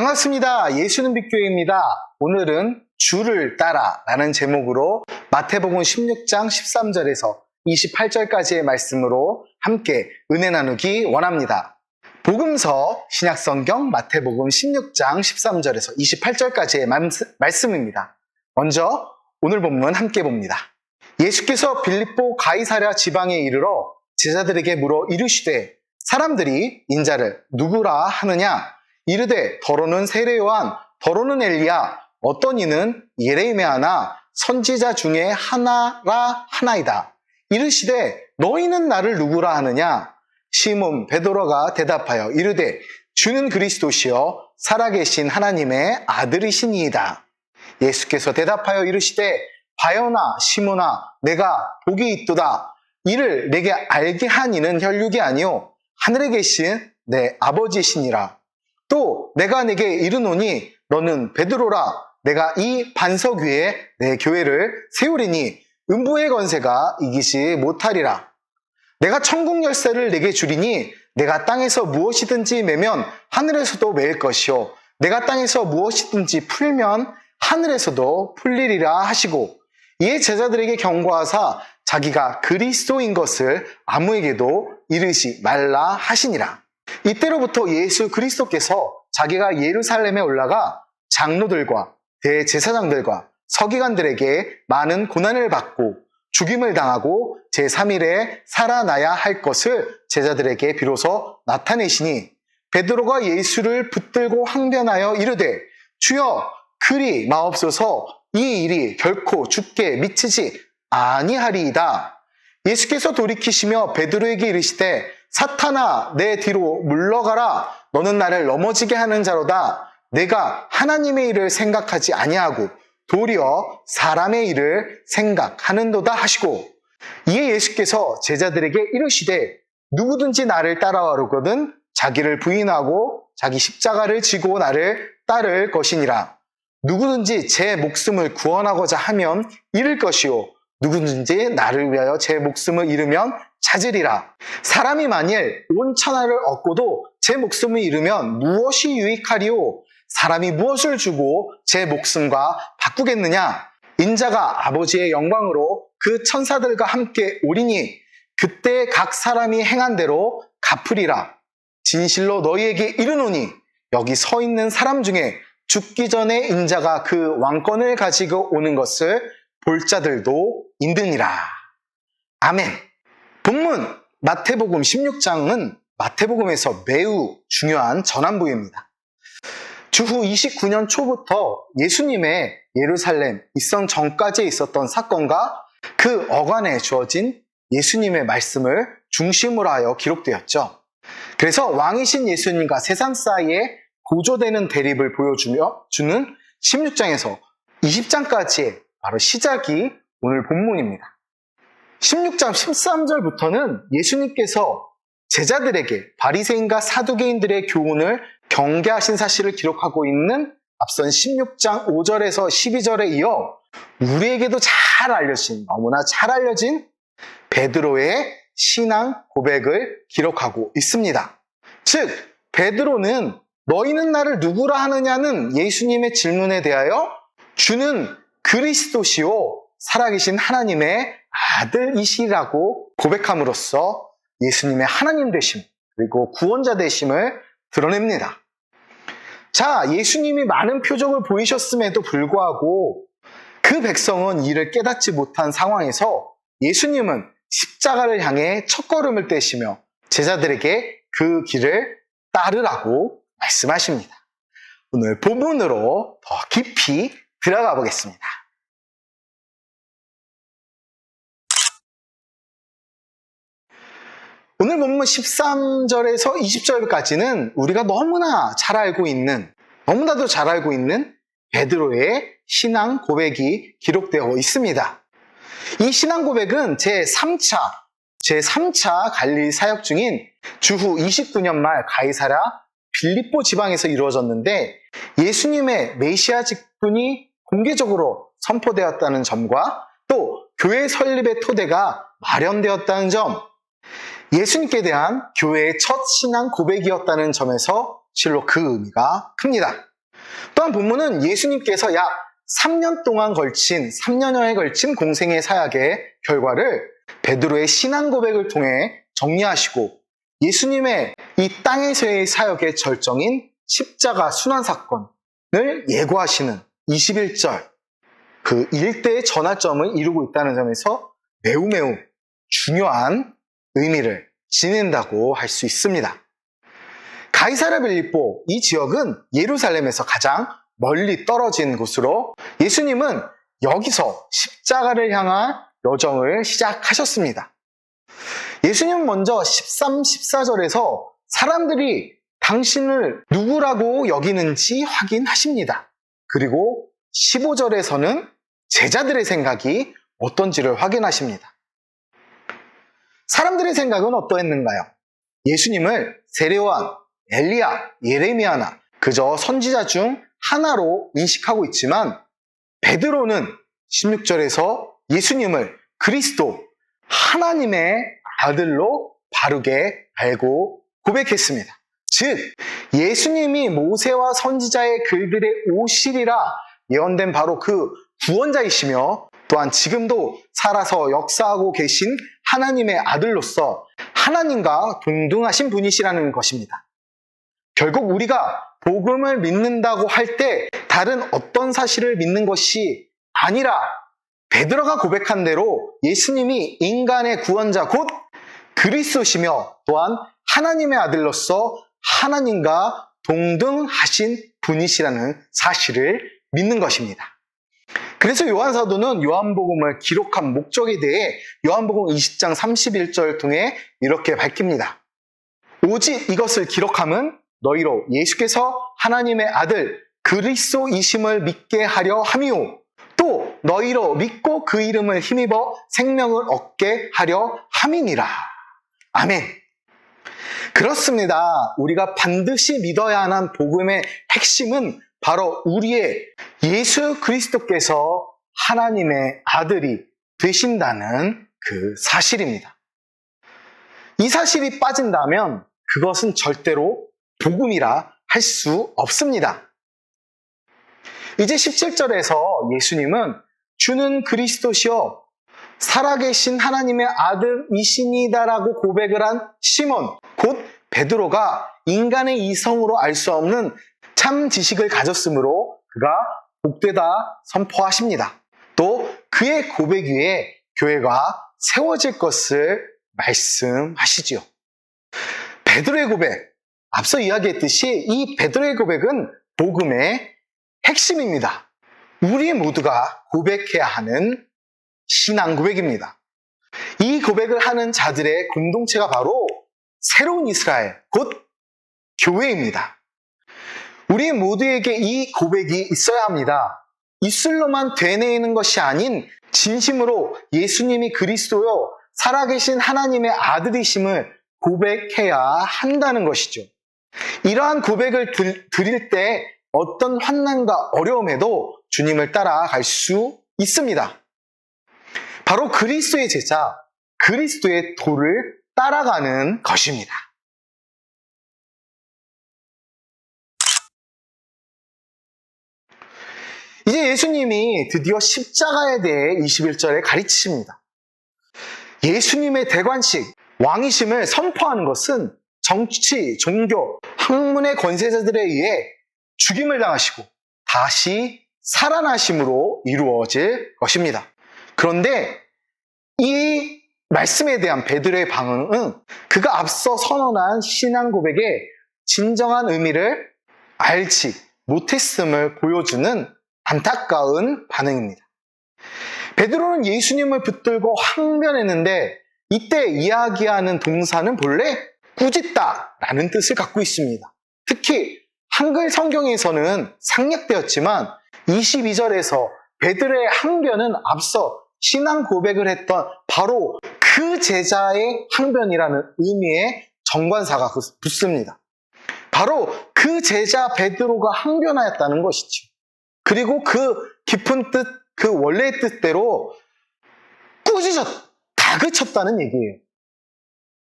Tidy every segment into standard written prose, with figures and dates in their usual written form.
반갑습니다. 예수는 빛교회입니다. 오늘은 주를 따라 라는 제목으로 마태복음 16장 13절에서 28절까지의 말씀으로 함께 은혜 나누기 원합니다. 복음서 신약성경 마태복음 16장 13절에서 28절까지의 말씀입니다. 먼저 오늘 본문 함께 봅니다. 예수께서 빌립보 가이사랴 지방에 이르러 제자들에게 물어 이르시되 사람들이 인자를 누구라 하느냐? 이르되 더러는 세례요한, 더러는 엘리야, 어떤 이는 예레미야나 선지자 중에 하나라 하나이다. 이르시되 너희는 나를 누구라 하느냐? 시몬 베드로가 대답하여 이르되 주는 그리스도시요 살아계신 하나님의 아들이시니이다. 예수께서 대답하여 이르시되 바요나 시몬아 내가 복이 있도다. 이를 내게 알게 한 이는 혈육이 아니요 하늘에 계신 내 아버지시니라. 또 내가 내게 이르노니 너는 베드로라. 내가 이 반석 위에 내 교회를 세우리니 음부의 권세가 이기지 못하리라. 내가 천국 열쇠를 내게 주리니 내가 땅에서 무엇이든지 매면 하늘에서도 매일 것이요 내가 땅에서 무엇이든지 풀면 하늘에서도 풀리리라 하시고 이에 제자들에게 경고하사 자기가 그리스도인 것을 아무에게도 이르지 말라 하시니라. 이때로부터 예수 그리스도께서 자기가 예루살렘에 올라가 장로들과 대제사장들과 서기관들에게 많은 고난을 받고 죽임을 당하고 제3일에 살아나야 할 것을 제자들에게 비로소 나타내시니 베드로가 예수를 붙들고 항변하여 이르되 주여 그리 마옵소서 이 일이 결코 주께 미치지 아니하리이다. 예수께서 돌이키시며 베드로에게 이르시되 사탄아 내 뒤로 물러가라. 너는 나를 넘어지게 하는 자로다. 내가 하나님의 일을 생각하지 아니하고 도리어 사람의 일을 생각하는도다 하시고 이에 예수께서 제자들에게 이르시되 누구든지 나를 따라오거든 자기를 부인하고 자기 십자가를 지고 나를 따를 것이니라. 누구든지 제 목숨을 구원하고자 하면 잃을 것이요 누구든지 나를 위하여 제 목숨을 잃으면 찾으리라. 사람이 만일 온 천하를 얻고도 제 목숨을 잃으면 무엇이 유익하리요? 사람이 무엇을 주고 제 목숨과 바꾸겠느냐? 인자가 아버지의 영광으로 그 천사들과 함께 오리니 그때 각 사람이 행한 대로 갚으리라. 진실로 너희에게 이르노니 여기 서 있는 사람 중에 죽기 전에 인자가 그 왕권을 가지고 오는 것을 볼 자들도 있느니라. 아멘. 본문 마태복음 16장은 마태복음에서 매우 중요한 전환부입니다. 주후 29년 초부터 예수님의 예루살렘 입성 전까지 있었던 사건과 그 어간에 주어진 예수님의 말씀을 중심으로 하여 기록되었죠. 그래서 왕이신 예수님과 세상 사이에 고조되는 대립을 보여주는 16장에서 20장까지의 바로 시작이 오늘 본문입니다. 16장 13절부터는 예수님께서 제자들에게 바리새인과 사두개인들의 교훈을 경계하신 사실을 기록하고 있는 앞선 16장 5절에서 12절에 이어 우리에게도 잘 알려진, 너무나 잘 알려진 베드로의 신앙 고백을 기록하고 있습니다. 즉, 베드로는 너희는 나를 누구라 하느냐는 예수님의 질문에 대하여 주는 그리스도시요 살아계신 하나님의 아들이시라고 고백함으로써 예수님의 하나님 되심 그리고 구원자 되심을 드러냅니다. 자, 예수님이 많은 표적을 보이셨음에도 불구하고 그 백성은 이를 깨닫지 못한 상황에서 예수님은 십자가를 향해 첫걸음을 떼시며 제자들에게 그 길을 따르라고 말씀하십니다. 오늘 본문으로 더 깊이 들어가 보겠습니다. 오늘 본문 13절에서 20절까지는 우리가 너무나도 잘 알고 있는 베드로의 신앙 고백이 기록되어 있습니다. 이 신앙 고백은 제3차 갈릴리 사역 중인 주후 29년 말 가이사랴 빌립보 지방에서 이루어졌는데 예수님의 메시아 직분이 공개적으로 선포되었다는 점과 또 교회 설립의 토대가 마련되었다는 점, 예수님께 대한 교회의 첫 신앙 고백이었다는 점에서 실로 그 의미가 큽니다. 또한 본문은 예수님께서 약 3년여에 걸친 공생의 사역의 결과를 베드로의 신앙 고백을 통해 정리하시고 예수님의 이 땅에서의 사역의 절정인 십자가 순환 사건을 예고하시는 21절, 그 일대의 전환점을 이루고 있다는 점에서 매우 중요한 의미를 지닌다고 할 수 있습니다. 가이사랴 빌립보, 이 지역은 예루살렘에서 가장 멀리 떨어진 곳으로 예수님은 여기서 십자가를 향한 여정을 시작하셨습니다. 예수님은 먼저 13, 14절에서 사람들이 당신을 누구라고 여기는지 확인하십니다. 그리고 15절에서는 제자들의 생각이 어떤지를 확인하십니다. 사람들의 생각은 어떠했는가요? 예수님을 세례요한, 엘리야, 예레미야나 그저 선지자 중 하나로 인식하고 있지만 베드로는 16절에서 예수님을 그리스도, 하나님의 아들로 바르게 알고 고백했습니다. 즉, 예수님이 모세와 선지자의 글들에 오시리라 예언된 바로 그 구원자이시며 또한 지금도 살아서 역사하고 계신 하나님의 아들로서 하나님과 동등하신 분이시라는 것입니다. 결국 우리가 복음을 믿는다고 할 때 다른 어떤 사실을 믿는 것이 아니라 베드로가 고백한 대로 예수님이 인간의 구원자 곧 그리스도시며 또한 하나님의 아들로서 하나님과 동등하신 분이시라는 사실을 믿는 것입니다. 그래서 요한사도는 요한복음을 기록한 목적에 대해 요한복음 20장 31절 통해 이렇게 밝힙니다. 오직 이것을 기록함은 너희로 예수께서 하나님의 아들 그리스도이심을 믿게 하려 함이요 또 너희로 믿고 그 이름을 힘입어 생명을 얻게 하려 함이니라. 아멘. 그렇습니다. 우리가 반드시 믿어야 하는 복음의 핵심은 바로 우리의 예수 그리스도께서 하나님의 아들이 되신다는 그 사실입니다. 이 사실이 빠진다면 그것은 절대로 복음이라 할 수 없습니다. 이제 17절에서 예수님은 주는 그리스도시요 살아계신 하나님의 아들이시니다라고 고백을 한 시몬, 곧 베드로가 인간의 이성으로 알 수 없는 참 지식을 가졌으므로 그가 복되다 선포하십니다. 또 그의 고백 위에 교회가 세워질 것을 말씀하시지요. 베드로의 고백, 앞서 이야기했듯이 이 베드로의 고백은 복음의 핵심입니다. 우리 모두가 고백해야 하는 신앙 고백입니다. 이 고백을 하는 자들의 공동체가 바로 새로운 이스라엘, 곧 교회입니다. 우리 모두에게 이 고백이 있어야 합니다. 입술로만 되뇌이는 것이 아닌 진심으로 예수님이 그리스도요 살아계신 하나님의 아들이심을 고백해야 한다는 것이죠. 이러한 고백을 드릴 때 어떤 환난과 어려움에도 주님을 따라갈 수 있습니다. 바로 그리스도의 제자, 그리스도의 도를 따라가는 것입니다. 이제 예수님이 드디어 십자가에 대해 21절에 가르치십니다. 예수님의 대관식, 왕이심을 선포하는 것은 정치, 종교, 학문의 권세자들에 의해 죽임을 당하시고 다시 살아나심으로 이루어질 것입니다. 그런데 이 말씀에 대한 베드로의 반응은 그가 앞서 선언한 신앙 고백의 진정한 의미를 알지 못했음을 보여주는 안타까운 반응입니다. 베드로는 예수님을 붙들고 항변했는데 이때 이야기하는 동사는 본래 꾸짖다라는 뜻을 갖고 있습니다. 특히 한글 성경에서는 상략되었지만 22절에서 베드로의 항변은 앞서 신앙 고백을 했던 바로 그 제자의 항변이라는 의미의 정관사가 붙습니다. 바로 그 제자 베드로가 항변하였다는 것이죠. 그리고 그 깊은 뜻, 그 원래의 뜻대로 다그쳤다는 얘기예요.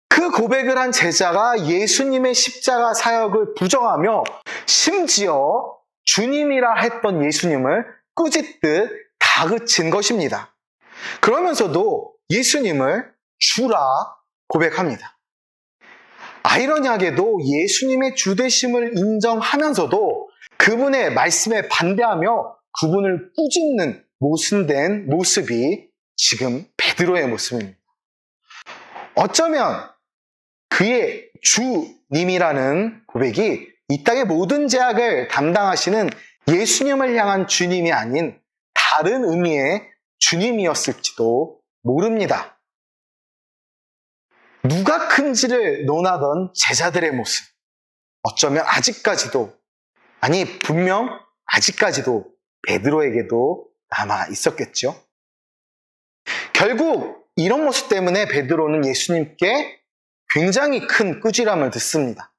그 고백을 한 제자가 예수님의 십자가 사역을 부정하며 심지어 주님이라 했던 예수님을 꾸짖듯 다그친 것입니다. 그러면서도 예수님을 주라 고백합니다. 아이러니하게도 예수님의 주되심을 인정하면서도 그분의 말씀에 반대하며 그분을 꾸짖는 모순된 모습이 지금 베드로의 모습입니다. 어쩌면 그의 주님이라는 고백이 이 땅의 모든 죄악을 담당하시는 예수님을 향한 주님이 아닌 다른 의미의 주님이었을지도 모릅니다. 누가 큰지를 논하던 제자들의 모습, 어쩌면 아직까지도, 아니 분명 아직까지도 베드로에게도 남아 있었겠죠. 결국 이런 모습 때문에 베드로는 예수님께 굉장히 큰 꾸지람을 듣습니다.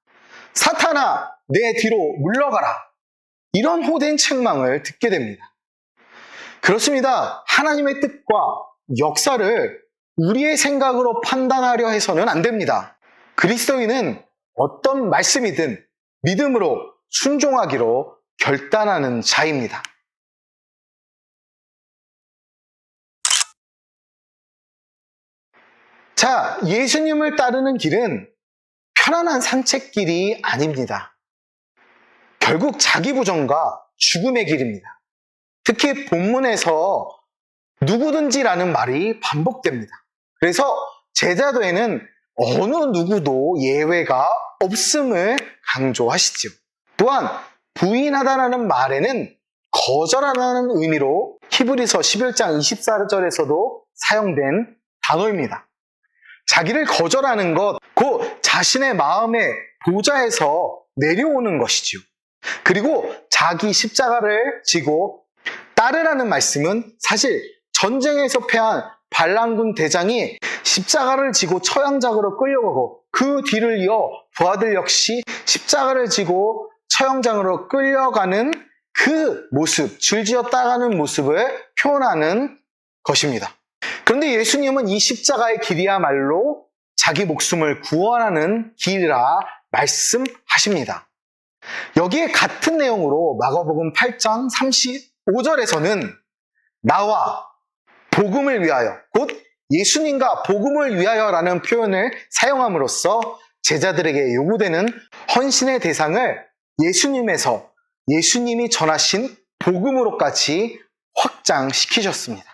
사탄아, 내 뒤로 물러가라. 이런 호된 책망을 듣게 됩니다. 그렇습니다. 하나님의 뜻과 역사를 우리의 생각으로 판단하려 해서는 안 됩니다. 그리스도인은 어떤 말씀이든 믿음으로 순종하기로 결단하는 자입니다. 자, 예수님을 따르는 길은 편안한 산책길이 아닙니다. 결국 자기 부정과 죽음의 길입니다. 특히 본문에서 누구든지라는 말이 반복됩니다. 그래서 제자도에는 어느 누구도 예외가 없음을 강조하시죠. 또한 부인하다라는 말에는 거절하다는 의미로 히브리서 11장 24절에서도 사용된 단어입니다. 자기를 거절하는 것, 곧 자신의 마음의 보좌에서 내려오는 것이지요. 그리고 자기 십자가를 지고 따르라는 말씀은 사실 전쟁에서 패한 반란군 대장이 십자가를 지고 처형장으로 끌려가고 그 뒤를 이어 부하들 역시 십자가를 지고 처형장으로 끌려가는 그 모습, 줄지어 따라가는 모습을 표현하는 것입니다. 그런데 예수님은 이 십자가의 길이야말로 자기 목숨을 구원하는 길이라 말씀하십니다. 여기에 같은 내용으로 마가복음 8장 35절에서는 나와 복음을 위하여, 곧 예수님과 복음을 위하여라는 표현을 사용함으로써 제자들에게 요구되는 헌신의 대상을 예수님에서 예수님이 전하신 복음으로까지 확장시키셨습니다.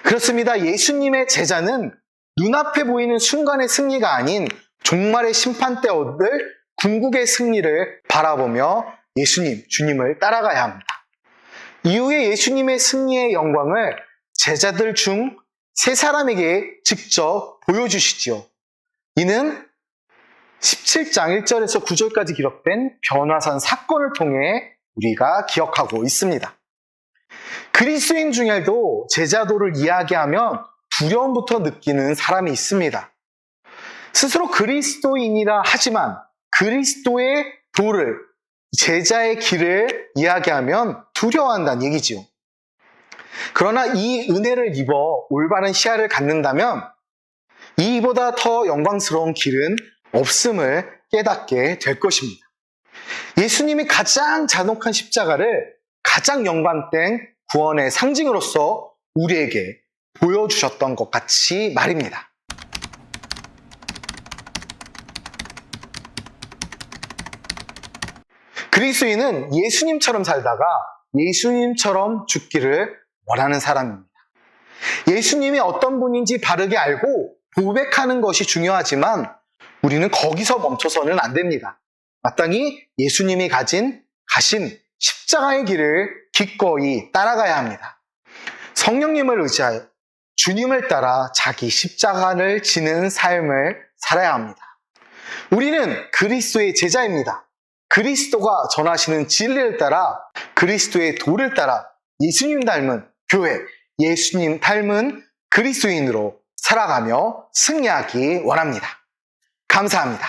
그렇습니다. 예수님의 제자는 눈앞에 보이는 순간의 승리가 아닌 종말의 심판 때 얻을 궁극의 승리를 바라보며 예수님, 주님을 따라가야 합니다. 이후에 예수님의 승리의 영광을 제자들 중 세 사람에게 직접 보여주시지요. 이는 17장 1절에서 9절까지 기록된 변화산 사건을 통해 우리가 기억하고 있습니다. 그리스도인 중에도 제자도를 이야기하면 두려움부터 느끼는 사람이 있습니다. 스스로 그리스도인이라 하지만 그리스도의 도를, 제자의 길을 이야기하면 두려워한다는 얘기지요. 그러나 이 은혜를 입어 올바른 시야를 갖는다면 이보다 더 영광스러운 길은 없음을 깨닫게 될 것입니다. 예수님이 가장 잔혹한 십자가를 가장 영광된 구원의 상징으로서 우리에게 보여주셨던 것 같이 말입니다. 그리스도인은 예수님처럼 살다가 예수님처럼 죽기를 원하는 사람입니다. 예수님이 어떤 분인지 바르게 알고 고백하는 것이 중요하지만 우리는 거기서 멈춰서는 안 됩니다. 마땅히 예수님이 가신 십자가의 길을 기꺼이 따라가야 합니다. 성령님을 의지하여 주님을 따라 자기 십자가를 지는 삶을 살아야 합니다. 우리는 그리스도의 제자입니다. 그리스도가 전하시는 진리를 따라 그리스도의 도를 따라 예수님 닮은 교회, 예수님 닮은 그리스도인으로 살아가며 승리하기 원합니다. 감사합니다.